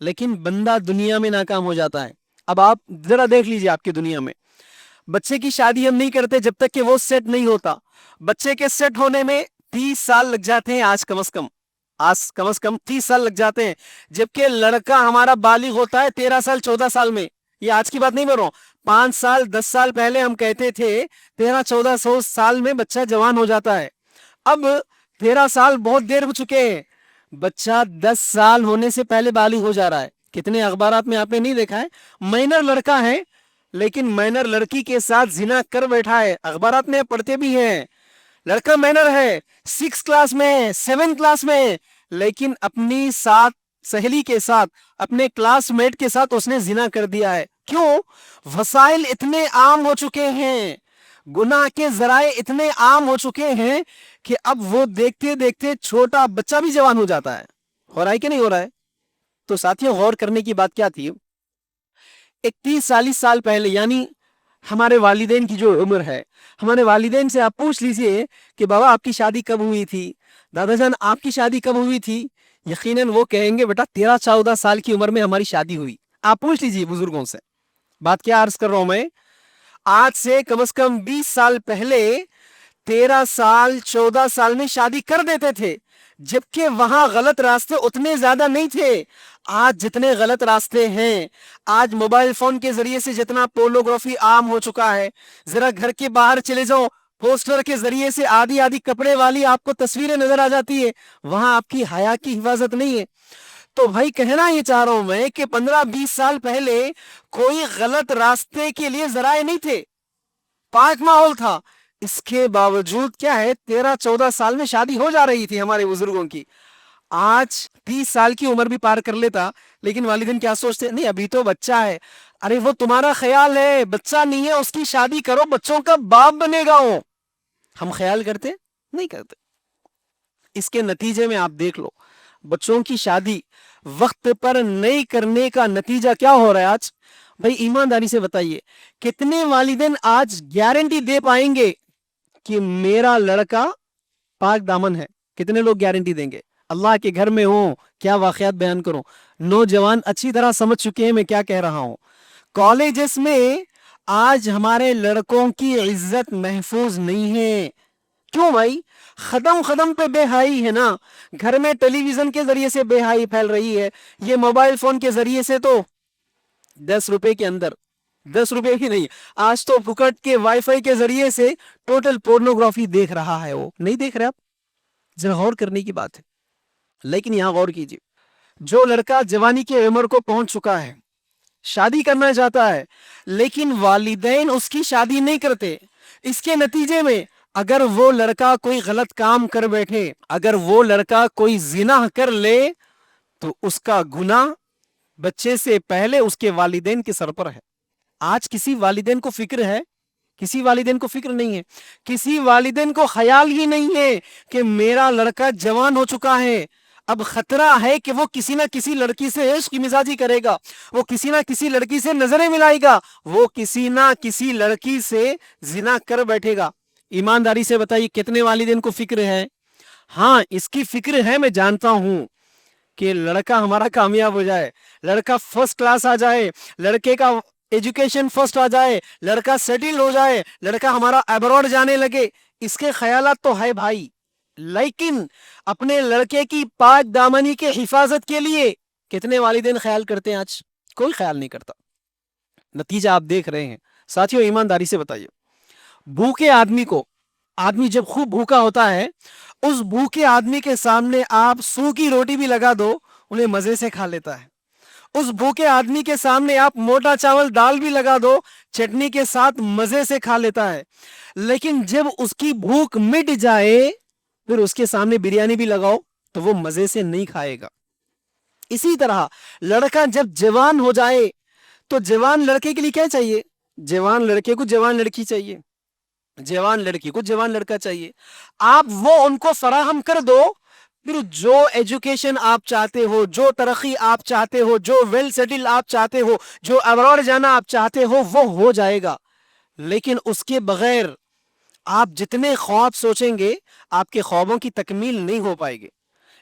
لیکن بندہ دنیا میں ناکام ہو جاتا ہے. اب آپ ذرا دیکھ لیجئے آپ کی دنیا میں بچے کی شادی ہم نہیں کرتے جب تک کہ وہ سیٹ نہیں ہوتا. بچے کے سیٹ ہونے میں 30 سال لگ جاتے ہیں آج کم از کم 30 سال لگ جاتے ہیں. جبکہ لڑکا ہمارا بالغ ہوتا ہے 13 سال 14 سال میں. یہ آج کی بات نہیں بول رہا ہوں, 5 سال 10 سال پہلے ہم کہتے تھے 13-14 سال میں بچہ جوان ہو جاتا ہے. اب 13 سال بہت دیر ہو چکے ہیں, بچہ 10 سال ہونے سے پہلے بالغ ہو جا رہا ہے. کتنے اخبارات میں آپ نے نہیں دیکھا ہے, مائنر لڑکا ہے لیکن مائنر لڑکی کے ساتھ زنا کر بیٹھا ہے. اخبارات میں پڑھتے بھی ہیں, لڑکا مائنر ہے, 6 کلاس میں 7 کلاس میں, لیکن اپنی ساتھ سہیلی کے ساتھ اپنے کلاس میٹ کے ساتھ اس نے زنا کر دیا ہے. کیوں؟ وسائل اتنے عام ہو چکے ہیں, گناہ کے ذرائع اتنے عام ہو چکے ہیں کہ اب وہ دیکھتے دیکھتے چھوٹا بچہ بھی جوان ہو جاتا ہے. ہو رہا ہے کہ نہیں ہو رہا ہے؟ تو ساتھیوں غور کرنے کی بات کیا تھی, 31-40 سال پہلے, یعنی ہمارے والدین کی جو عمر ہے, ہمارے والدین سے آپ پوچھ لیجئے کہ بابا آپ کی شادی کب ہوئی تھی, دادا جان آپ کی شادی کب ہوئی تھی, یقیناً وہ کہیں گے بیٹا 13-14 سال کی عمر میں ہماری شادی ہوئی. آپ پوچھ لیجئے بزرگوں سے. بات کیا عرض کر رہا ہوں میں, آج سے کم از کم 20 سال پہلے 13 سال 14 سال میں شادی کر دیتے تھے, جبکہ وہاں غلط راستے اتنے زیادہ نہیں تھے. آج جتنے غلط راستے ہیں, آج موبائل فون کے ذریعے سے جتنا پورنوگرافی عام ہو چکا ہے, ذرا گھر کے باہر چلے جاؤ, پوسٹر کے ذریعے سے آدھی کپڑے والی آپ کو تصویریں نظر آ جاتی ہے, وہاں آپ کی حیا کی حفاظت نہیں ہے. تو بھائی کہنا یہ چاہ رہا ہوں میں کہ 15-20 سال پہلے کوئی غلط راستے کے لیے ذرائع نہیں تھے, پاک ماحول تھا. اس کے باوجود کیا ہے 13-14 سال میں شادی ہو جا رہی تھی ہمارے بزرگوں کی. آج 30 سال کی عمر بھی پار کر لیتا, لیکن والدین کیا سوچتے, نہیں ابھی تو بچہ ہے. ارے وہ تمہارا خیال ہے, بچہ نہیں ہے, اس کی شادی کرو, بچوں کا باپ بنے گا وہ. ہم خیال کرتے نہیں کرتے. اس کے نتیجے میں آپ دیکھ لو, بچوں کی شادی وقت پر نہیں کرنے کا نتیجہ کیا ہو رہا ہے آج. بھائی ایمانداری سے بتائیے, کتنے والدین آج گارنٹی دے پائیں گے کہ میرا لڑکا پاک دامن ہے؟ کتنے لوگ گارنٹی دیں گے؟ اللہ کے گھر میں ہوں, کیا واقعات بیان کروں, نوجوان اچھی طرح سمجھ چکے ہیں میں کیا کہہ رہا ہوں. کالجز میں آج ہمارے لڑکوں کی عزت محفوظ نہیں ہے. کیوں بھائی؟ قدم پہ بے حیائی ہے نا. گھر میں ٹیلی ویژن کے ذریعے سے بے حیائی پھیل رہی ہے, یہ موبائل فون کے ذریعے سے تو 10 روپے کے اندر, 10 روپے ہی نہیں, آج تو پھکٹ کے وائی فائی کے ذریعے سے ٹوٹل پورنوگرافی دیکھ رہا ہے. وہ نہیں دیکھ رہے آپ؟ ذرا غور کرنے کی بات ہے. لیکن یہاں غور کیجیے, جو لڑکا جوانی کی عمر کو پہنچ چکا ہے, شادی کرنا چاہتا ہے, لیکن والدین اس کی شادی نہیں کرتے, اس کے نتیجے میں اگر وہ لڑکا کوئی غلط کام کر بیٹھے, اگر وہ لڑکا کوئی زنا کر لے, تو اس کا گناہ بچے سے پہلے اس کے والدین کے سر پر ہے. آج کسی والدین کو فکر ہے؟ کسی والدین کو فکر نہیں ہے. کسی والدین کو خیال ہی نہیں ہے کہ میرا لڑکا جوان ہو چکا ہے, اب خطرہ ہے کہ وہ کسی نہ کسی لڑکی سے عشق مزاجی کرے گا, وہ کسی نہ کسی لڑکی سے نظریں ملائے گا, وہ کسی نہ کسی لڑکی سے زنا کر بیٹھے گا. ایمانداری سے بتائیے کتنے والدین کو فکر ہے؟ ہاں اس کی فکر ہے, میں جانتا ہوں کہ لڑکا ہمارا کامیاب ہو جائے, لڑکا فرسٹ کلاس آ جائے, لڑکے کا ایجوکیشن فرسٹ آ جائے, لڑکا سیٹل ہو جائے, لڑکا ہمارا ابراڈ جانے لگے, اس کے خیالات تو ہے بھائی. لیکن اپنے لڑکے کی پاک دامنی کے حفاظت کے لیے کتنے والدین خیال کرتے ہیں؟ آج کوئی خیال نہیں کرتا. نتیجہ آپ دیکھ رہے ہیں. ساتھیوں ایمانداری سے بتائیے, بھوکے آدمی کو, آدمی جب خوب بھوکا ہوتا ہے, اس بھوکے آدمی کے سامنے آپ سو کی روٹی بھی لگا دو, انہیں مزے سے کھا لیتا ہے. اس بھوکے آدمی کے سامنے آپ موٹا چاول دال بھی لگا دو, چٹنی کے ساتھ مزے سے کھا لیتا ہے. لیکن جب اس کی بھوک مٹ جائے, پھر اس کے سامنے بریانی بھی لگاؤ تو وہ مزے سے نہیں کھائے گا. اسی طرح لڑکا جب جوان ہو جائے, تو جوان لڑکے کے لیے کیا چاہیے؟ جوان لڑکے کو جوان لڑکی چاہیے, جوان لڑکی کو جوان لڑکا چاہیے. آپ وہ ان کو فراہم کر دو, پھر جو ایجوکیشن آپ چاہتے ہو, جو ترقی آپ چاہتے ہو, جو ویل سیٹل آپ چاہتے ہو, جو ابراڈ جانا آپ چاہتے ہو جائے گا. لیکن اس کے بغیر آپ جتنے خواب سوچیں گے, آپ کے خوابوں کی تکمیل نہیں ہو پائے گی.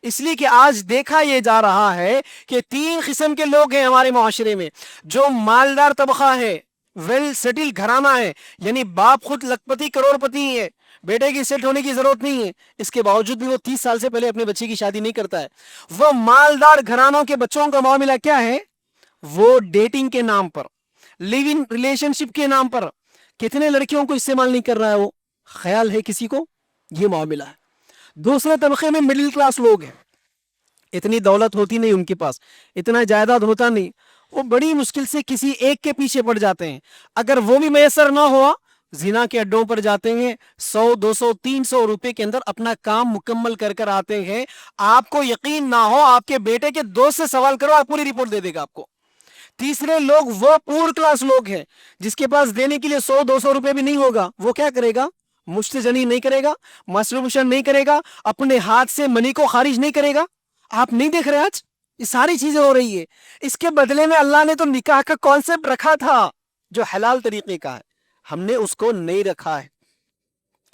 اس لیے کہ آج دیکھا یہ جا رہا ہے کہ 3 قسم کے لوگ ہیں ہمارے معاشرے میں. جو مالدار طبقہ ہے, ویل سیٹل گھرانہ ہے, یعنی باپ خود لکھپتی کروڑ پتی ہے, بیٹے کی سیٹ ہونے کی ضرورت نہیں ہے, اس کے باوجود بھی وہ 30 سال سے پہلے اپنے بچے کی شادی نہیں کرتا ہے. وہ مالدار گھرانوں کے بچوں کا معاملہ کیا ہے؟ وہ ڈیٹنگ کے نام پر, لیو ان ریلیشن شپ کے نام پر کتنے لڑکیوں کو استعمال نہیں کر رہا ہے. وہ خیال ہے کسی کو؟ یہ معاملہ ہے. دوسرے طبقے میں مڈل کلاس لوگ ہیں, اتنی دولت ہوتی نہیں ان کے پاس, اتنا جائیداد ہوتا نہیں, وہ بڑی مشکل سے کسی ایک کے پیچھے پڑ جاتے ہیں. اگر وہ بھی میسر نہ ہوا, زنا کے اڈوں پر جاتے ہیں, 100 200 300 روپے کے اندر اپنا کام مکمل کر کر آتے ہیں. آپ کو یقین نہ ہو, آپ کے بیٹے کے دوست سے سوال کرو, آپ پوری رپورٹ دے دے گا آپ کو. تیسرے لوگ وہ پور کلاس لوگ ہیں جس کے پاس دینے کے لیے 100 200 روپے بھی نہیں ہوگا. وہ کیا کرے گا؟ مشت جنی نہیں کرے گا, مسٹربیوشن نہیں کرے گا, اپنے ہاتھ سے منی کو خارج نہیں کرے گا. آپ نہیں دیکھ رہے آج یہ ساری چیزیں ہو رہی ہے. اس کے بدلے میں اللہ نے تو نکاح کا کانسیپٹ رکھا تھا جو حلال طریقے کا ہے, ہم نے اس کو نہیں رکھا ہے.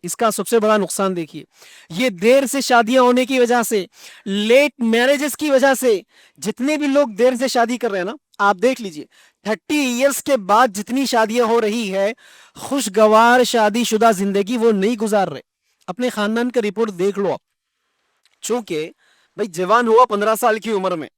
اس کا سب سے بڑا نقصان دیکھیے, یہ دیر سے شادیاں ہونے کی وجہ سے, لیٹ میرجز کی وجہ سے, جتنے بھی لوگ دیر سے شادی کر رہے ہیں نا, آپ دیکھ لیجئے 30 ایئرس کے بعد جتنی شادیاں ہو رہی ہے, خوشگوار شادی شدہ زندگی وہ نہیں گزار رہے. اپنے خاندان کا رپورٹ دیکھ لو آپ. چونکہ بھائی جوان ہوا 15 سال کی عمر میں,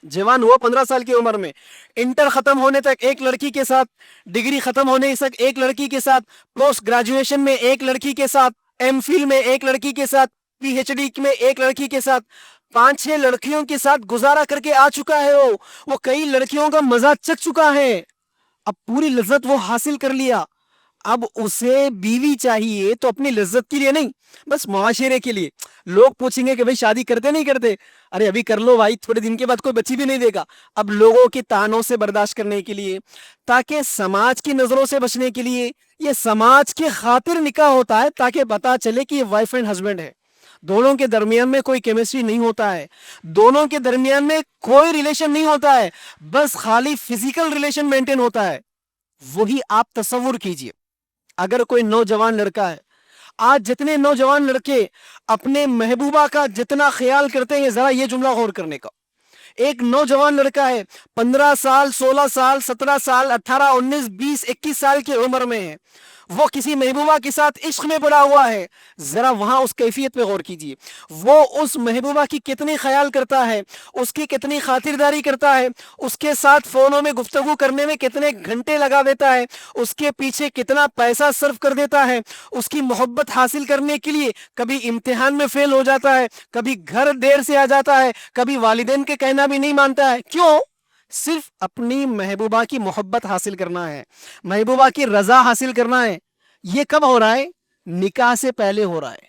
جوان ہوا 15 سال کی عمر میں, انٹر ختم ہونے تک ایک لڑکی کے ساتھ, ڈگری ختم ہونے تک ایک لڑکی کے ساتھ, پوسٹ گریجویشن میں ایک لڑکی کے ساتھ, ایم فل میں ایک لڑکی کے ساتھ, پی ایچ ڈی میں ایک لڑکی کے ساتھ, 5-6 لڑکیوں کے ساتھ گزارا کر کے آ چکا ہے. وہ کئی لڑکیوں کا مزہ چکھ چکا ہے, اب پوری لذت وہ حاصل کر لیا. اب اسے بیوی چاہیے تو اپنی لذت کے لیے نہیں, بس معاشرے کے لیے. لوگ پوچھیں گے کہ بھائی شادی کرتے نہیں کرتے, ارے ابھی کر لو بھائی, تھوڑے دن کے بعد کوئی بچی بھی نہیں دے گا. اب لوگوں کے تانوں سے برداشت کرنے کے لیے, تاکہ سماج کی نظروں سے بچنے کے لیے, یہ سماج کی خاطر نکاح ہوتا ہے تاکہ پتا چلے کہ یہ وائف اینڈ ہسبینڈ ہے. دونوں کے درمیان میں کوئی کیمسٹری نہیں ہوتا ہے, دونوں کے درمیان میں کوئی ریلیشن نہیں ہوتا ہے, بس خالی فزیکل ریلیشن مینٹین ہوتا ہے. وہی آپ تصور کیجئے, اگر کوئی نوجوان لڑکا ہے, آج جتنے نوجوان لڑکے اپنے محبوبہ کا جتنا خیال کرتے ہیں, ذرا یہ جملہ غور کرنے کا. ایک نوجوان لڑکا ہے, 15 سال 16 سال 17 سال 18 19 20 21 سال کی عمر میں ہے, وہ کسی محبوبہ کے ساتھ عشق میں پڑا ہوا ہے. ذرا وہاں اس کیفیت پہ غور کیجئے. وہ اس محبوبہ کی کتنی خیال کرتا ہے, اس کی کتنی خاطرداری کرتا ہے, اس کے ساتھ فونوں میں گفتگو کرنے میں کتنے گھنٹے لگا دیتا ہے, اس کے پیچھے کتنا پیسہ صرف کر دیتا ہے. اس کی محبت حاصل کرنے کے لیے کبھی امتحان میں فیل ہو جاتا ہے, کبھی گھر دیر سے آ جاتا ہے, کبھی والدین کے کہنا بھی نہیں مانتا ہے. کیوں؟ صرف اپنی محبوبہ کی محبت حاصل کرنا ہے, محبوبہ کی رضا حاصل کرنا ہے. یہ کب ہو رہا ہے؟ نکاح سے پہلے ہو رہا ہے.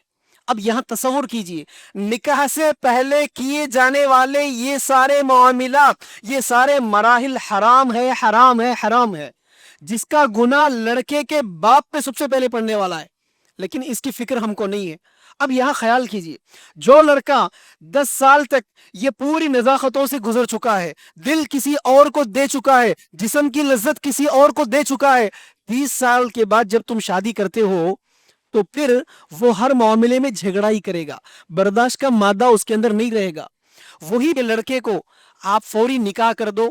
اب یہاں تصور کیجئے, نکاح سے پہلے کیے جانے والے یہ سارے معاملات, یہ سارے مراحل حرام ہے, حرام ہے, حرام ہے, جس کا گناہ لڑکے کے باپ پہ سب سے پہلے پڑنے والا ہے, لیکن اس کی فکر ہم کو نہیں ہے. اب یہاں خیال کیجئے, جو لڑکا 10 سال تک یہ پوری نزاکتوں سے گزر چکا ہے, دل کسی اور کو دے چکا ہے, جسم کی لذت کسی اور کو دے چکا ہے, 30 سال کے بعد جب تم شادی کرتے ہو تو پھر وہ ہر معاملے میں جھگڑا ہی کرے گا, برداشت کا مادہ اس کے اندر نہیں رہے گا. وہی لڑکے کو آپ فوری نکاح کر دو,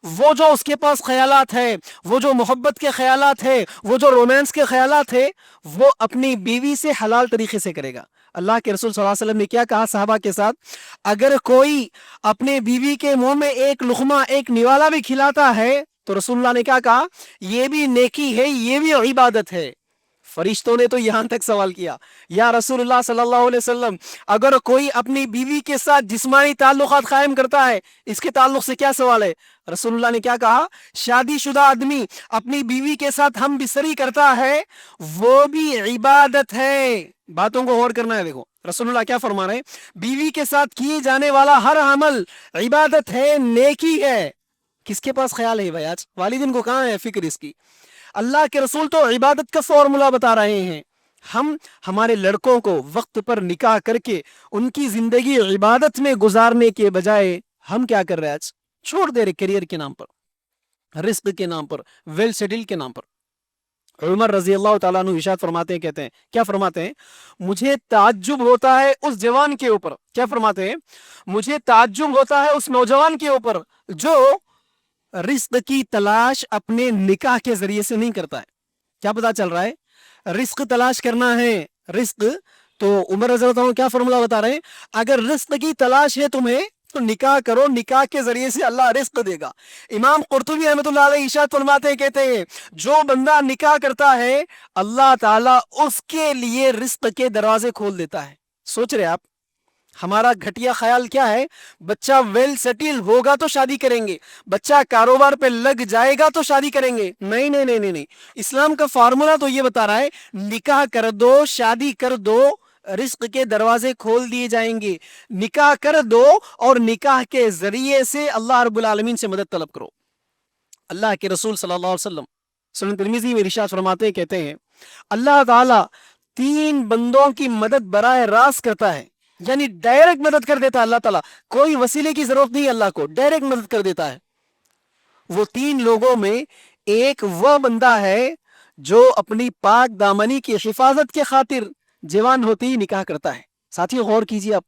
وہ جو اس کے پاس خیالات ہے, وہ جو محبت کے خیالات ہے, وہ جو رومانس کے خیالات ہے, وہ اپنی بیوی سے حلال طریقے سے کرے گا. اللہ کے رسول صلی اللہ علیہ وسلم نے کیا کہا صحابہ کے ساتھ, اگر کوئی اپنے بیوی کے منہ میں ایک لقمہ, ایک نوالا بھی کھلاتا ہے تو رسول اللہ نے کیا کہا, یہ بھی نیکی ہے, یہ بھی عبادت ہے. فرشتوں نے تو یہاں تک سوال کیا, یا رسول اللہ صلی اللہ علیہ وسلم, اگر کوئی اپنی بیوی کے ساتھ جسمانی تعلقات قائم کرتا ہے, اس کے تعلق سے کیا سوال ہے؟ رسول اللہ نے کیا کہا, شادی شدہ آدمی اپنی بیوی کے ساتھ ہم بستری کرتا ہے, وہ بھی عبادت ہے. باتوں کو غور کرنا ہے. دیکھو رسول اللہ کیا فرما رہے ہیں, بیوی کے ساتھ کیے جانے والا ہر عمل عبادت ہے, نیکی ہے. کس کے پاس خیال ہے بھائی آج؟ والدین کو کہاں ہے فکر اس کی؟ اللہ کے رسول تو عبادت کا فارمولا بتا رہے ہیں. ہم ہمارے لڑکوں کو وقت پر نکاح کر کے ان کی زندگی عبادت میں گزارنے کے بجائے ہم کیا کر رہے ہیں آج؟ چھوڑ دے رہے کیریئر کے نام پر, رزق کے نام پر, ویل سیٹل کے نام پر. عمر رضی اللہ تعالیٰ عنہ ارشاد فرماتے ہیں، کہتے ہیں کیا فرماتے ہیں، مجھے تعجب ہوتا ہے اس جوان کے اوپر، کیا فرماتے ہیں، مجھے تعجب ہوتا ہے اس نوجوان کے اوپر جو رزق کی تلاش اپنے نکاح کے ذریعے سے نہیں کرتا ہے۔ کیا پتا چل رہا ہے، رزق تلاش کرنا ہے، رزق تو عمر رضی اللہ عنہ کیا فرمولا بتا رہے ہیں، اگر رزق کی تلاش ہے تمہیں تو نکاح کرو، نکاح کے ذریعے سے اللہ رزق دے گا۔ امام قرطبی رحمۃ اللہ علیہ ارشاد فرماتے ہیں، کہتے ہیں جو بندہ نکاح کرتا ہے اللہ تعالیٰ اس کے لیے رزق کے دروازے کھول دیتا ہے۔ سوچ رہے آپ، ہمارا گھٹیا خیال کیا ہے، بچہ ویل سیٹل ہوگا تو شادی کریں گے، بچہ کاروبار پہ لگ جائے گا تو شادی کریں گے۔ نہیں نہیں نہیں نہیں نہیں، اسلام کا فارمولا تو یہ بتا رہا ہے نکاح کر دو، شادی کر دو، رزق کے دروازے کھول دیے جائیں گے۔ نکاح کر دو اور نکاح کے ذریعے سے اللہ رب العالمین سے مدد طلب کرو۔ اللہ کے رسول صلی اللہ علیہ وسلم سنن ترمذی میں ارشاد فرماتے ہیں، کہتے ہیں اللہ تعالیٰ 3 بندوں کی مدد براہ راست کرتا ہے، یعنی ڈائریکٹ مدد کر دیتا ہے اللہ تعالیٰ، کوئی وسیلے کی ضرورت نہیں، اللہ کو ڈائریکٹ مدد کر دیتا ہے۔ وہ 3 لوگوں میں ایک وہ بندہ ہے جو اپنی پاک دامنی کی حفاظت کے خاطر جوان ہوتے ہی نکاح کرتا ہے۔ ساتھیو غور کیجیے، آپ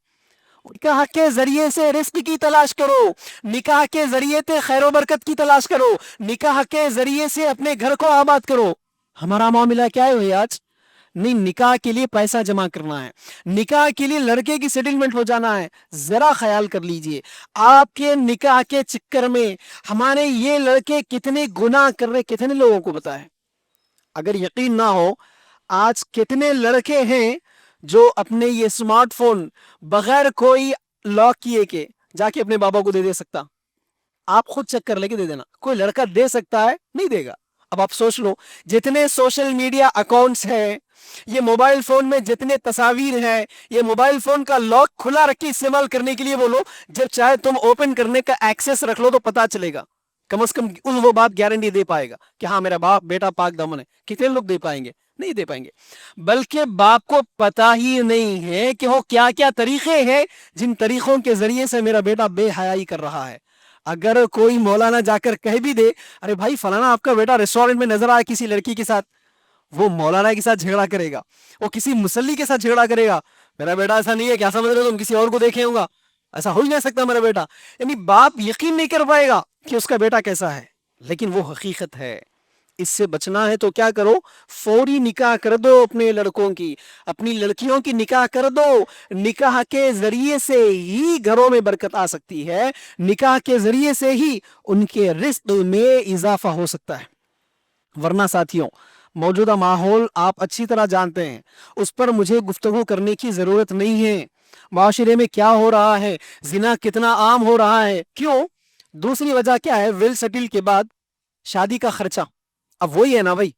نکاح کے ذریعے سے رزق کی تلاش کرو، نکاح کے ذریعے سے خیر و برکت کی تلاش کرو، نکاح کے ذریعے سے اپنے گھر کو آباد کرو۔ ہمارا معاملہ کیا ہے بھائی آج؟ نہیں، نکاح کے لیے پیسہ جمع کرنا ہے، نکاح کے لیے لڑکے کی سیٹلمنٹ ہو جانا ہے۔ ذرا خیال کر لیجئے، آپ کے نکاح کے چکر میں ہمارے یہ لڑکے کتنے گناہ کر رہے، کتنے لوگوں کو پتا ہے؟ اگر یقین نہ ہو، آج کتنے لڑکے ہیں جو اپنے یہ سمارٹ فون بغیر کوئی لاک کیے کے جا کے اپنے بابا کو دے سکتا؟ آپ خود چیک کر لے کے دے دینا، کوئی لڑکا دے سکتا ہے؟ نہیں دے گا۔ اب آپ سوچ لو، جتنے سوشل میڈیا اکاؤنٹس ہیں، یہ موبائل فون میں جتنے تصاویر ہیں، یہ موبائل فون کا لاک کھلا رکھ کے استعمال کرنے کے لیے بولو، جب چاہے تم اوپن کرنے کا ایکسس رکھ لو تو پتا چلے گا، کم از کم وہ بات گارنٹی دے پائے گا کہ ہاں میرا باپ بیٹا پاک دامن ہے۔ کتنے لوگ دے پائیں گے؟ نہیں دے پائیں گے۔ بلکہ باپ کو پتا ہی نہیں ہے کہ وہ کیا کیا طریقے ہیں جن طریقوں کے ذریعے سے میرا بیٹا بے حیائی کر رہا ہے۔ اگر کوئی مولانا جا کر کہہ بھی دے ارے بھائی فلانا آپ کا بیٹا ریسٹورنٹ میں نظر آیا کسی لڑکی کے ساتھ، وہ مولانا کے ساتھ جھگڑا کرے گا، وہ کسی مسلی کے ساتھ جھگڑا کرے گا، میرا بیٹا ایسا نہیں ہے، کیا سمجھ رہے ہو تم، کسی اور کو دیکھے ہوگا، ایسا ہو ہی نہیں سکتا میرا بیٹا۔ یعنی باپ یقین نہیں کر پائے گا کہ اس کا بیٹا کیسا ہے، لیکن وہ حقیقت ہے۔ اس سے بچنا ہے تو کیا کرو، فوری نکاح کر دو اپنے لڑکوں کی، اپنی لڑکیوں کی نکاح کر دو۔ نکاح کے ذریعے سے ہی گھروں میں برکت آ سکتی ہے، نکاح کے ذریعے سے ہی ان کے رزق میں اضافہ ہو سکتا ہے۔ ورنہ ساتھیوں، موجودہ ماحول آپ اچھی طرح جانتے ہیں، اس پر مجھے گفتگو کرنے کی ضرورت نہیں ہے۔ معاشرے میں کیا ہو رہا ہے، زنا کتنا عام ہو رہا ہے، کیوں؟ دوسری وجہ کیا ہے، ویل سیٹل کے بعد شادی کا خرچہ۔ اب وہی ہے نا بھائی،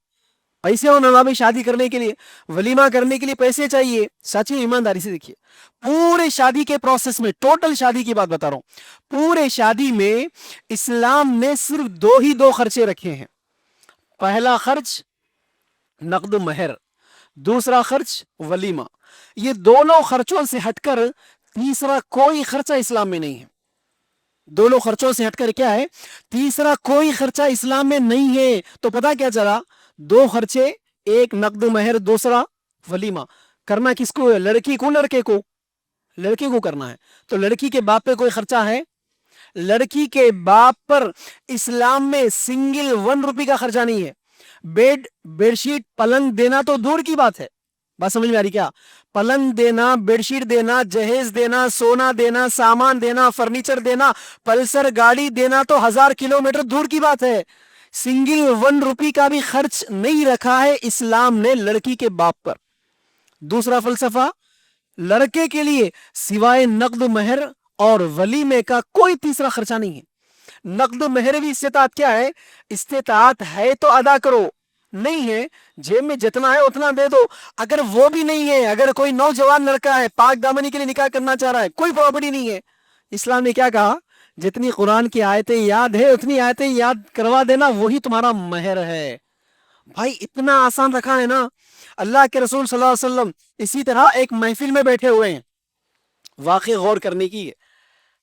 پیسے ہونا نا بھائی، شادی کرنے کے لیے، ولیمہ کرنے کے لیے پیسے چاہیے۔ سچی ایمانداری سے دیکھیے، پورے شادی کے پروسیس میں، ٹوٹل شادی کی بات بتا رہا ہوں، پورے شادی میں اسلام نے صرف دو خرچے رکھے ہیں۔ پہلا خرچ نقد مہر، دوسرا خرچ ولیمہ۔ یہ دونوں خرچوں سے ہٹ کر تیسرا کوئی خرچہ اسلام میں نہیں ہے۔ دونوں خرچوں سے ہٹ کر کیا ہے، تیسرا کوئی خرچہ اسلام میں نہیں ہے۔ تو پتا کیا چلا، 2 خرچے، ایک نقد مہر، دوسرا ولیمہ۔ کرنا کس کو ہے، لڑکی کو، لڑکے کو؟ لڑکے کو کرنا ہے۔ تو لڑکی کے باپ پہ کوئی خرچہ ہے؟ لڑکی کے باپ پر اسلام میں سنگل 1 روپے کا خرچہ نہیں ہے۔ بیڈ شیٹ پلنگ دینا تو دور کی بات ہے، بات سمجھ میں آ رہی کیا؟ پلنگ دینا، بیڈ شیٹ دینا، جہیز دینا، سونا دینا، سامان دینا، فرنیچر دینا، پلسر گاڑی دینا تو 1000 کلومیٹر دور کی بات ہے۔ سنگل 1 روپے کا بھی خرچ نہیں رکھا ہے اسلام نے لڑکی کے باپ پر۔ دوسرا فلسفہ، لڑکے کے لیے سوائے نقد مہر اور ولیمے کا کوئی تیسرا خرچہ نہیں ہے۔ نقد مہر بھی استطاعت کیا ہے، استطاعت ہے تو ادا کرو، نہیں ہے جیب میں جتنا ہے اتنا دے دو۔ اگر وہ بھی نہیں ہے، اگر کوئی نوجوان لڑکا ہے پاک دامنی کے لیے نکاح کرنا چاہ رہا ہے، کوئی پراپرٹی نہیں ہے، اسلام نے کیا کہا، جتنی قرآن کی آیتیں یاد ہے اتنی آیتیں یاد کروا دینا، وہی تمہارا مہر ہے۔ بھائی اتنا آسان رکھا ہے نا۔ اللہ کے رسول صلی اللہ علیہ وسلم اسی طرح ایک محفل میں بیٹھے ہوئے ہیں، واقعی غور کرنے کی ہے۔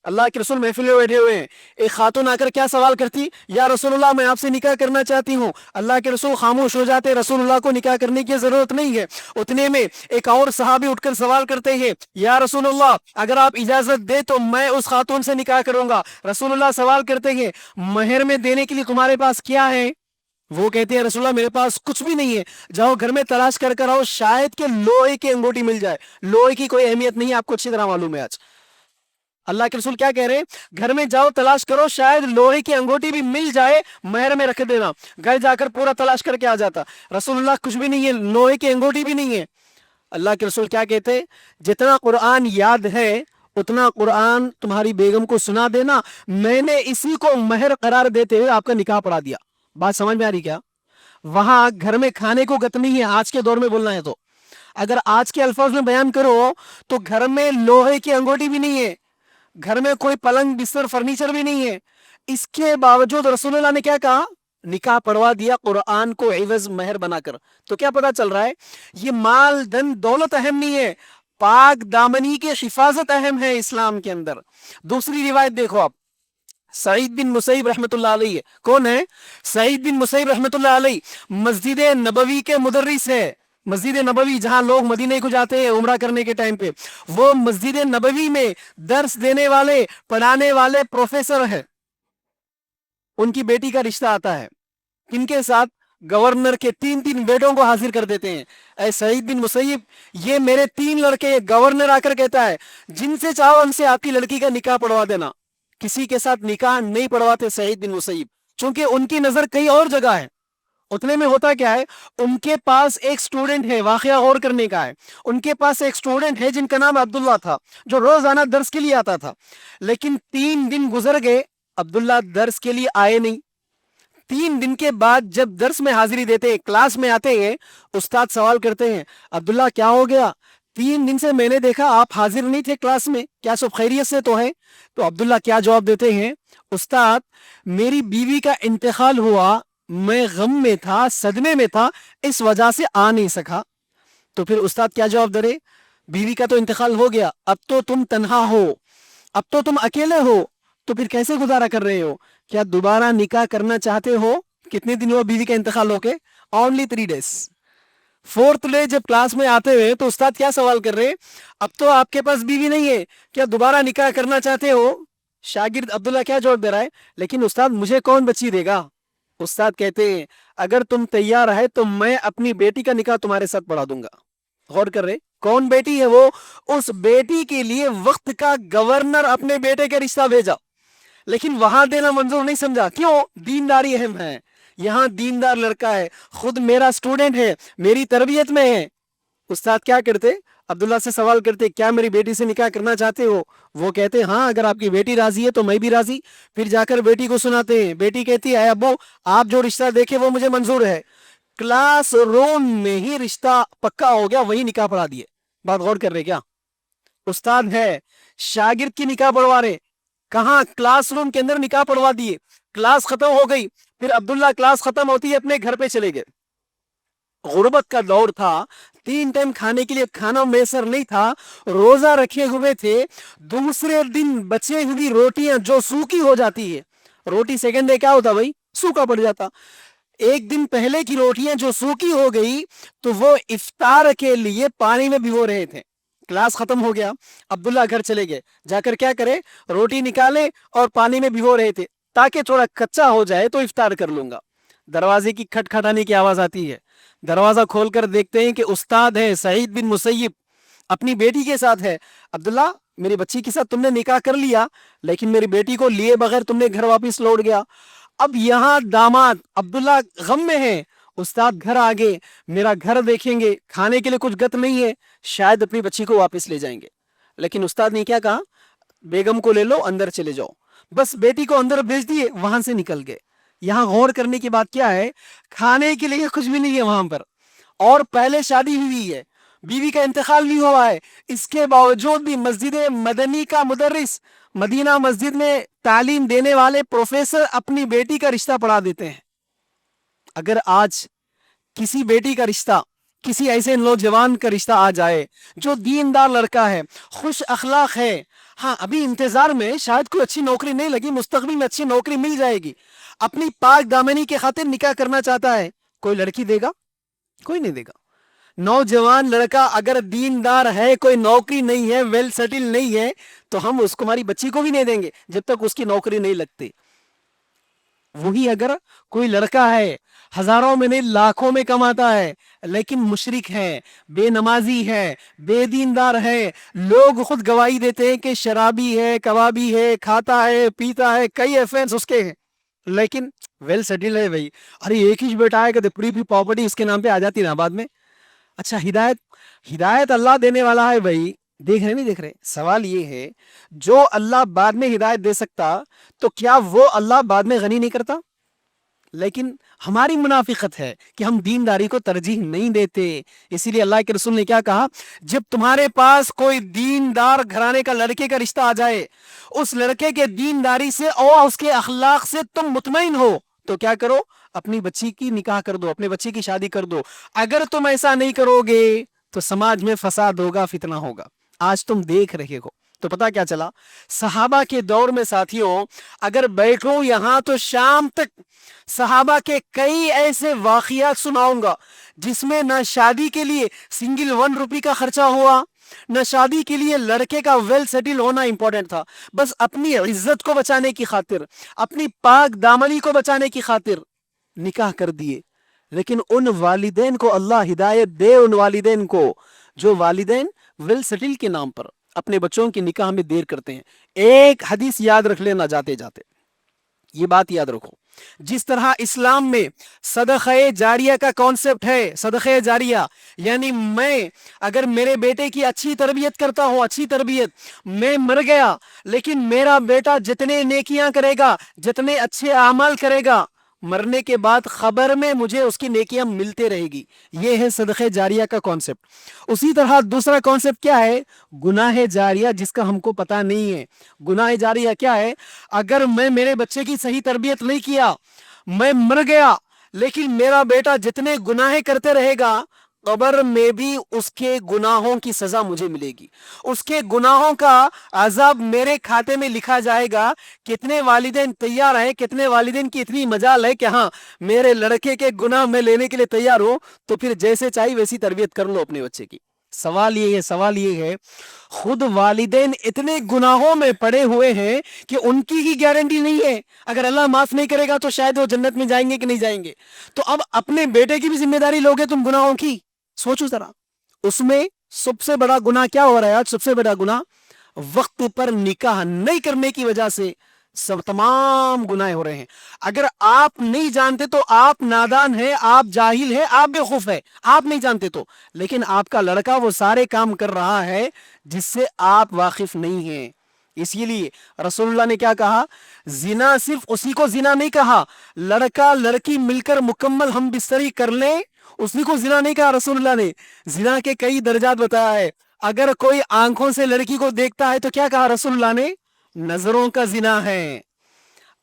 اللہ کے رسول محفل میں بیٹھے ہوئے ہیں، ایک خاتون آ کر کیا سوال کرتی، یا رسول اللہ میں آپ سے نکاح کرنا چاہتی ہوں، اللہ کے رسول خاموش ہو جاتے، رسول اللہ کو نکاح کرنے کی ضرورت نہیں ہے۔ اتنے میں ایک اور صحابی اٹھ کر سوال کرتے ہیں، یا رسول اللہ اگر آپ اجازت دے تو میں اس خاتون سے نکاح کروں گا۔ رسول اللہ سوال کرتے ہیں، مہر میں دینے کے لیے تمہارے پاس کیا ہے؟ وہ کہتے ہیں رسول اللہ میرے پاس کچھ بھی نہیں ہے، جاؤ گھر میں تلاش کر کر آؤ، شاید کہ لوہے کی انگوٹھی مل جائے۔ لوہے کی کوئی اہمیت نہیں ہے، آپ کو اچھی طرح معلوم ہے آج۔ اللہ کے رسول کیا کہہ رہے ہیں، گھر میں جاؤ تلاش کرو، شاید لوہے کی انگوٹھی بھی مل جائے، مہر میں رکھ دینا۔ گھر جا کر پورا تلاش کر کے آ جاتا، رسول اللہ کچھ بھی نہیں ہے، لوہے کی انگوٹھی بھی نہیں ہے۔ اللہ کے رسول کیا کہتے، جتنا قرآن یاد ہے اتنا قرآن تمہاری بیگم کو سنا دینا، میں نے اسی کو مہر قرار دیتے ہوئے آپ کا نکاح پڑھا دیا۔ بات سمجھ میں آ رہی کیا؟ وہاں گھر میں کھانے کو گت نہیں ہے، آج کے دور میں بولنا ہے تو اگر آج کے الفاظ میں بیان کرو تو گھر میں لوہے کی انگوٹھی بھی نہیں ہے، گھر میں کوئی پلنگ بستر فرنیچر بھی نہیں ہے، اس کے باوجود رسول اللہ نے کیا کہا، نکاح پڑھوا دیا قرآن کو عوض مہر بنا کر۔ تو کیا پتا چل رہا ہے، یہ مال دن دولت اہم نہیں ہے، پاک دامنی کی حفاظت اہم ہے اسلام کے اندر۔ دوسری روایت دیکھو آپ، سعید بن مسیب رحمۃ اللہ علیہ، کون ہے سعید بن مسیب رحمۃ اللہ علیہ؟ مسجد نبوی کے مدرس ہے۔ مسجد نبوی جہاں لوگ مدینے کو جاتے ہیں عمرہ کرنے کے ٹائم پہ، وہ مسجد نبوی میں درس دینے والے پڑھانے والے پروفیسر ہیں۔ ان کی بیٹی کا رشتہ آتا ہے، کن کے ساتھ؟ گورنر کے تین بیٹوں کو حاضر کر دیتے ہیں، اے سعید بن مسیب یہ میرے 3 لڑکے، گورنر آ کر کہتا ہے جن سے چاہو ان سے آپ کی لڑکی کا نکاح پڑھوا دینا۔ کسی کے ساتھ نکاح نہیں پڑھواتے سعید بن مسیب، چونکہ ان کی نظر کئی اور جگہ ہے۔ اتنے میں ہوتا کیا ہے، ان کے پاس ایک سٹوڈنٹ ہے، واقعہ غور کرنے کا ہے، ان کے پاس ایک سٹوڈنٹ ہے جن کا نام عبداللہ تھا، جو روزانہ درس کے لیے آتا تھا، لیکن 3 دن گزر گئے، عبداللہ درس کے لیے آئے نہیں۔ 3 دن کے بعد جب درس میں حاضری دیتے ہیں، کلاس میں آتے ہیں، استاد سوال کرتے ہیں عبداللہ کیا ہو گیا، 3 دن سے میں نے دیکھا آپ حاضر نہیں تھے کلاس میں، کیا سب خیریت سے تو ہے؟ تو عبداللہ کیا جواب دیتے ہیں، استاد میری بیوی کا انتقال ہوا، میں غم میں تھا، صدمے میں تھا، اس وجہ سے آ نہیں سکا۔ تو پھر استاد کیا جواب دے رہے، بیوی کا تو انتقال ہو گیا، اب تو تم تنہا ہو، اب تو تم اکیلے ہو، تو پھر کیسے گزارا کر رہے ہو؟ کیا دوبارہ نکاح کرنا چاہتے ہو؟ کتنے دن ہوا بیوی کا انتقال ہو کے؟ Only 3 days۔ 4th ڈے جب کلاس میں آتے ہوئے تو استاد کیا سوال کر رہے، اب تو آپ کے پاس بیوی نہیں ہے، کیا دوبارہ نکاح کرنا چاہتے ہو؟ شاگرد عبداللہ کیا جواب دے رہا ہے، لیکن استاد مجھے کون بچی دے گا؟ استاد کہتے ہیں اگر تم تیار ہے تو میں اپنی بیٹی کا نکاح تمہارے ساتھ پڑھا دوں گا۔ غور کر رہے کون بیٹی ہے وہ؟ اس بیٹی کے لیے وقت کا گورنر اپنے بیٹے کے رشتہ بھیجا، لیکن وہاں دینا منظور نہیں سمجھا، کیوں؟ دینداری اہم ہے، یہاں دیندار لڑکا ہے، خود میرا سٹوڈنٹ ہے، میری تربیت میں ہے۔ استاد کیا کرتے، عبداللہ سے سوال کرتے کیا میری بیٹی سے نکاح کرنا چاہتے ہو؟ وہ کہتے ہاں اگر آپ کی بیٹی راضی ہے تو میں بھی راضی۔ پھر جا کر بیٹی کو سناتے ہیں، بیٹی کہتی ہے ابو آپ جو رشتہ دیکھے وہ مجھے منظور ہے۔ کلاس روم میں ہی رشتہ پکا ہو گیا، وہی نکاح پڑھا دیے۔ بات غور کر رہے کیا؟ استاد ہے، شاگرد کی نکاح پڑھوا رہے، کہاں؟ کلاس روم کے اندر نکاح پڑھوا دیے۔ کلاس ختم ہو گئی، پھر عبداللہ کلاس ختم ہوتی ہے اپنے گھر پہ چلے گئے۔ غربت کا دور تھا، 3 ٹائم کھانے کے لیے کھانا میسر نہیں تھا، روزہ رکھے ہوئے تھے، دوسرے دن بچے ہوئی روٹیاں جو سوکھی ہو جاتی ہے، روٹی سیکنڈ ڈے کیا ہوتا بھائی؟ سوکھا پڑ جاتا۔ ایک دن پہلے کی روٹیاں جو سوکھی ہو گئی تو وہ افطار کے لیے پانی میں بھگو رہے تھے۔ کلاس ختم ہو گیا، عبداللہ گھر چلے گئے، جا کر کیا کرے، روٹی نکالے اور پانی میں بھگو رہے تھے تاکہ تھوڑا کچا ہو جائے تو افطار کر لوں گا۔ دروازے کی کھٹکھٹانے کی آواز آتی ہے، دروازہ کھول کر دیکھتے ہیں کہ استاد ہے سعید بن مسیب، اپنی بیٹی کے ساتھ ہے۔ عبداللہ میری بچی کے ساتھ تم نے نکاح کر لیا، لیکن میری بیٹی کو لیے بغیر تم نے گھر واپس لوٹ گیا۔ اب یہاں داماد عبداللہ غم میں ہے، استاد گھر آگے، میرا گھر دیکھیں گے، کھانے کے لیے کچھ گت نہیں ہے، شاید اپنی بچی کو واپس لے جائیں گے۔ لیکن استاد نے کیا کہا، بیگم کو لے لو، اندر چلے جاؤ۔ بس بیٹی کو اندر بھیج دیے، وہاں سے نکل گئے۔ یہاں غور کرنے کی بات کیا ہے، کھانے کے لیے کچھ بھی نہیں ہے وہاں پر، اور پہلے شادی ہوئی ہے، بیوی کا انتقال بھی ہوا ہے، اس کے باوجود بھی مسجد مدنی کا مدرس، مدینہ مسجد میں تعلیم دینے والے پروفیسر اپنی بیٹی کا رشتہ پڑھا دیتے ہیں۔ اگر آج کسی بیٹی کا رشتہ، کسی ایسے نوجوان کا رشتہ آ جائے جو دیندار لڑکا ہے، خوش اخلاق ہے، ہاں ابھی انتظار میں، شاید کوئی اچھی نوکری نہیں لگی، مستقبل میں اچھی نوکری مل جائے گی، اپنی پاک دامنی کے خاطر نکاح کرنا چاہتا ہے، کوئی لڑکی دے گا؟ کوئی نہیں دے گا۔ نوجوان لڑکا اگر دیندار ہے، کوئی نوکری نہیں ہے، ویل سیٹل نہیں ہے، تو ہم اس کو ہماری بچی کو بھی نہیں دیں گے جب تک اس کی نوکری نہیں لگتی۔ وہی اگر کوئی لڑکا ہے، ہزاروں میں نہیں لاکھوں میں کماتا ہے، لیکن مشرک ہے، بے نمازی ہے، بے دیندار ہے، لوگ خود گواہی دیتے ہیں کہ شرابی ہے، کبابی ہے، کھاتا ہے، پیتا ہے، کئی افینس اس کے ہیں، لیکن ویل سیٹل ہے بھائی، ارے ایک ہی بیٹا ہے کہ پوری پراپرٹی اس کے نام پہ آ جاتی نا بعد میں۔ اچھا ہدایت اللہ دینے والا ہے بھائی، دیکھ رہے نہیں دیکھ رہے؟ سوال یہ ہے، جو اللہ بعد میں ہدایت دے سکتا تو کیا وہ اللہ بعد میں غنی نہیں کرتا؟ لیکن ہماری منافقت ہے کہ ہم دینداری کو ترجیح نہیں دیتے۔ اسی لیے اللہ کے رسول نے کیا کہا، جب تمہارے پاس کوئی دیندار گھرانے کا لڑکے کا رشتہ آ جائے، اس لڑکے کے دینداری سے اور اس کے اخلاق سے تم مطمئن ہو تو کیا کرو، اپنی بچی کی نکاح کر دو، اپنے بچے کی شادی کر دو۔ اگر تم ایسا نہیں کرو گے تو سماج میں فساد ہوگا، فتنہ ہوگا۔ آج تم دیکھ رہے ہو تو پتا کیا چلا، صحابہ کے دور میں ساتھیوں، اگر بیٹھو یہاں تو شام تک صحابہ کے کئی ایسے واقعات سناؤں گا جس میں نہ شادی کے لیے سنگل 1 روپی کا خرچہ ہوا، نہ شادی کے لیے لڑکے کا ویل سیٹل ہونا امپورٹنٹ تھا، بس اپنی عزت کو بچانے کی خاطر، اپنی پاک دامنی کو بچانے کی خاطر نکاح کر دیے۔ لیکن ان والدین کو اللہ ہدایت دے، ان والدین کو جو والدین ویل سیٹل کے نام پر اپنے بچوں کی نکاح میں دیر کرتے ہیں۔ ایک حدیث یاد رکھ لینا جاتے جاتے، یہ بات یاد رکھو، جس طرح اسلام میں صدقہ جاریہ کا کانسیپٹ ہے، صدقہ جاریہ یعنی میں اگر میرے بیٹے کی اچھی تربیت کرتا ہوں، اچھی تربیت، میں مر گیا لیکن میرا بیٹا جتنے نیکیاں کرے گا، جتنے اچھے اعمال کرے گا، مرنے کے بعد خبر میں مجھے اس کی نیکیاں ملتے رہے گی، یہ ہے صدقہ جاریہ کا کانسیپٹ۔ اسی طرح دوسرا کانسیپٹ کیا ہے، گناہ جاریہ، جس کا ہم کو پتہ نہیں ہے۔ گناہ جاریہ کیا ہے، اگر میں میرے بچے کی صحیح تربیت نہیں کیا، میں مر گیا لیکن میرا بیٹا جتنے گناہ کرتے رہے گا، قبر میں بھی اس کے گناہوں کی سزا مجھے ملے گی، اس کے گناہوں کا عذاب میرے کھاتے میں لکھا جائے گا۔ کتنے والدین تیار ہیں، کتنے والدین کی اتنی مجال ہے کہ ہاں میرے لڑکے کے گناہ میں لینے کے لیے تیار ہو، تو پھر جیسے چاہیے ویسی تربیت کر لو اپنے بچے کی۔ سوال یہ ہے خود والدین اتنے گناہوں میں پڑے ہوئے ہیں کہ ان کی ہی گارنٹی نہیں ہے، اگر اللہ معاف نہیں کرے گا تو شاید وہ جنت میں جائیں گے کہ نہیں جائیں گے۔ تو اب اپنے بیٹے کی بھی ذمہ داری لوگے تم گناہوں کی، سوچو ذرا۔ اس میں سب سے بڑا گناہ کیا ہو رہا ہے آج؟ سب سے بڑا گناہ وقت پر نکاح نہیں کرنے کی وجہ سے سب تمام گناہ ہو رہے ہیں۔ اگر آپ نہیں جانتے تو آپ نادان ہیں، آپ جاہل ہیں، آپ بیوقوف ہیں، آپ نہیں جانتے تو، لیکن آپ کا لڑکا وہ سارے کام کر رہا ہے جس سے آپ واقف نہیں ہیں۔ اسی لیے رسول اللہ نے کیا کہا، زنا صرف اسی کو زنا نہیں کہا، لڑکا لڑکی مل کر مکمل ہم بستری کر لیں اسی کو زنا نہیں کہا رسول اللہ نے۔ زنا کے کئی درجات بتایا ہے۔ اگر کوئی آنکھوں سے لڑکی کو دیکھتا ہے تو کیا کہا رسول اللہ نے، نظروں کا زنا ہے۔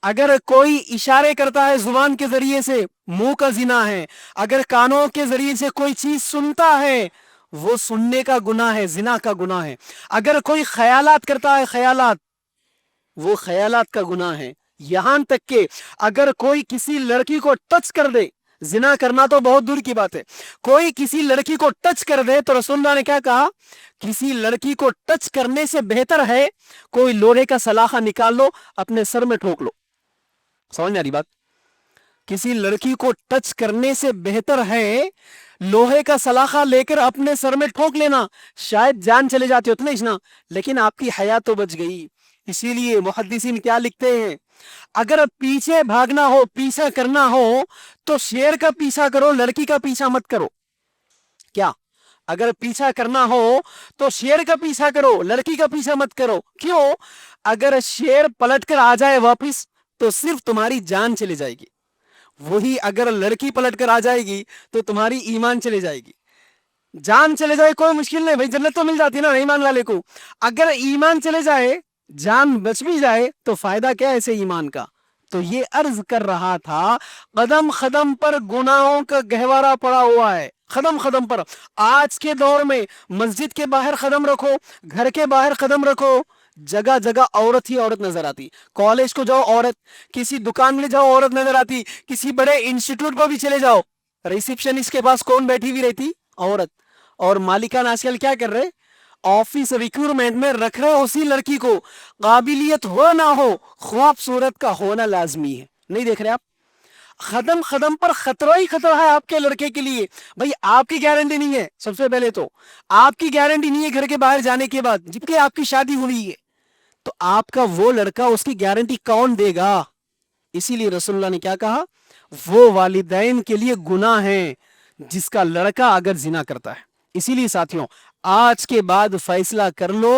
اگر کوئی اشارے کرتا ہے زبان کے ذریعے سے، منہ کا زنا ہے۔ اگر کانوں کے ذریعے سے کوئی چیز سنتا ہے، وہ سننے کا گناہ ہے، زنا کا گناہ ہے۔ اگر کوئی خیالات کرتا ہے، خیالات، وہ خیالات کا گناہ ہے۔ یہاں تک کہ اگر کوئی کسی لڑکی کو ٹچ کر دے، زنا کرنا تو بہت دور کی بات ہے، کوئی کسی لڑکی کو ٹچ کر دے تو رسول اللہ نے کیا کہا، کسی لڑکی کو ٹچ کرنے سے بہتر ہے کوئی لوہے کا سلاخہ نکال لو اپنے سر میں ٹھوک لو۔ سمجھ میں آ رہی بات؟ کسی لڑکی کو ٹچ کرنے سے بہتر ہے لوہے کا سلاخہ لے کر اپنے سر میں ٹھوک لینا، شاید جان چلے جاتے اتنے ہی نا، لیکن آپ کی حیات تو بچ گئی۔ اسی لیے محدثین کیا لکھتے ہیں، اگر پیچھے بھاگنا ہو، پیچھا کرنا ہو تو شیر کا پیچھا کرو، لڑکی کا پیچھا مت کرو۔ کیا؟ اگر پیچھا کرنا ہو تو شیر کا پیچھا کرو، لڑکی کا پیچھا مت کرو۔ کیوں؟ اگر شیر پلٹ کر آ جائے واپس تو صرف تمہاری جان چلی جائے گی، وہی اگر لڑکی پلٹ کر آ جائے گی تو تمہاری ایمان چلے جائے گی۔ جان چلے جائے کوئی مشکل نہیں بھائی، جنت تو مل جاتی نا ایمان والے کو۔ اگر ایمان چلے جائے، جان بچ بھی جائے تو فائدہ کیا ہے اسے ایمان کا؟ تو یہ عرض کر رہا تھا، قدم قدم پر گناہوں کا گہوارہ پڑا ہوا ہے، قدم قدم پر۔ آج کے دور میں مسجد کے باہر قدم رکھو، گھر کے باہر قدم رکھو، جگہ جگہ عورت ہی عورت نظر آتی. کالج کو جاؤ عورت, کسی دکان میں جاؤ عورت نظر آتی, کسی بڑے انسٹیٹیوٹ کو بھی چلے جاؤ ریسیپشنسٹ کے پاس کون بیٹھی ہوئی رہتی؟ عورت. اور مالکان آج کل کیا کر رہے؟ آفس ریکروٹمنٹ میں رکھ رہے اسی لڑکی کو, قابلیت ہو نہ ہو خوبصورت کا ہونا لازمی ہے. نہیں دیکھ رہے آپ؟ قدم قدم پر خطرہ ہی خطرہ ہے آپ کے لڑکے کے لیے. بھائی آپ کی گارنٹی نہیں ہے, سب سے پہلے تو آپ کی گارنٹی نہیں ہے گھر کے باہر جانے کے بعد, جبکہ آپ کی شادی ہوئی ہے, تو آپ کا وہ لڑکا اس کی گارنٹی کون دے گا؟ اسی لیے رسول اللہ نے کیا کہا, وہ والدین کے لیے گناہ ہے جس کا لڑکا اگر زنا کرتا ہے. اسی لیے ساتھیوں, آج کے بعد فیصلہ کر لو,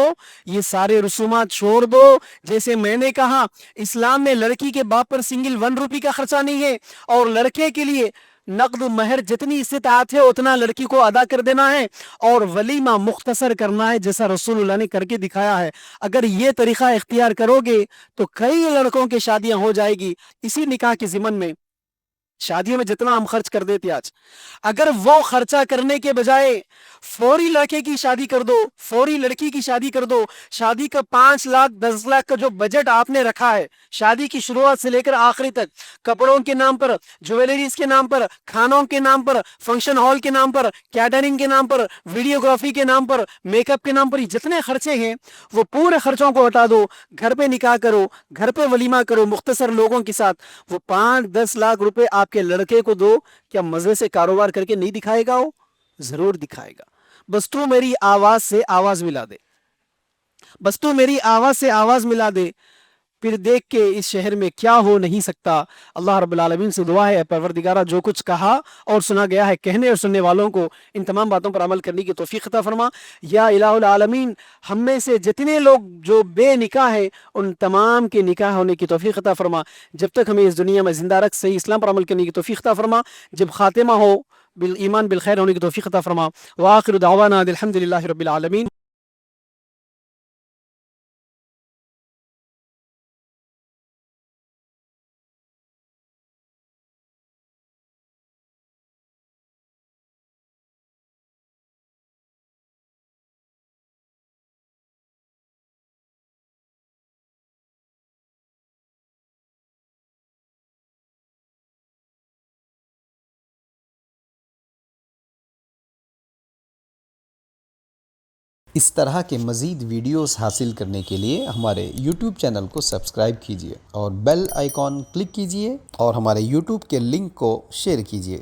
یہ سارے رسومات چھوڑ دو. جیسے میں نے کہا, اسلام میں لڑکی کے باپ پر سنگل 1 روپی کا خرچہ نہیں ہے, اور لڑکے کے لیے نقد مہر جتنی استطاعت ہے اتنا لڑکی کو ادا کر دینا ہے, اور ولیمہ مختصر کرنا ہے جیسا رسول اللہ نے کر کے دکھایا ہے. اگر یہ طریقہ اختیار کرو گے تو کئی لڑکوں کی شادیاں ہو جائے گی. اسی نکاح کے ضمن میں شادیوں میں جتنا ہم خرچ کر دیتے آج, اگر وہ خرچہ کرنے کے بجائے فوری لڑکے کی شادی کر دو, فوری لڑکی کی شادی کر دو. شادی کا 5 لاکھ 10 لاکھ کا جو بجٹ آپ نے رکھا ہے شادی کی شروعات سے لے کر آخری تک, کپڑوں کے نام پر, جویلریز کے نام پر, کھانوں کے نام پر, فنکشن ہال کے نام پر, کیٹرنگ کے نام پر, ویڈیوگرافی کے نام پر, میک اپ کے نام پر, یہ جتنے خرچے ہیں وہ پورے خرچوں کو ہٹا دو. گھر پہ نکاح کرو, گھر پہ ولیمہ کرو مختصر لوگوں کے ساتھ, وہ 5-10 لاکھ روپے آپ کے لڑکے کو دو. کیا مزے سے کاروبار کر کے نہیں دکھائے گا؟ وہ ضرور دکھائے گا. بس تو میری آواز سے آواز ملا دے, بس تو میری آواز سے آواز ملا دے, پھر دیکھ کے اس شہر میں کیا ہو نہیں سکتا. اللہ رب العالمین سے دعا ہے, پروردگارہ جو کچھ کہا اور سنا گیا ہے کہنے اور سننے والوں کو ان تمام باتوں پر عمل کرنے کی توفیق عطا فرما. یا الہ العالمین, ہم میں سے جتنے لوگ جو بے نکاح ہیں ان تمام کے نکاح ہونے کی توفیق عطا فرما. جب تک ہمیں اس دنیا میں زندہ رکھ صحیح اسلام پر عمل کرنے کی توفیق عطا فرما. جب خاتمہ ہو بالایمان بالخیر ہونے کی توفیق عطا فرما. وآخر دعوانا الحمدللہ رب العالمین. اس طرح کے مزید ویڈیوز حاصل کرنے کے لیے ہمارے یوٹیوب چینل کو سبسکرائب کیجیے اور بیل آئیکن کلک کیجیے اور ہمارے یوٹیوب کے لنک کو شیئر کیجیے.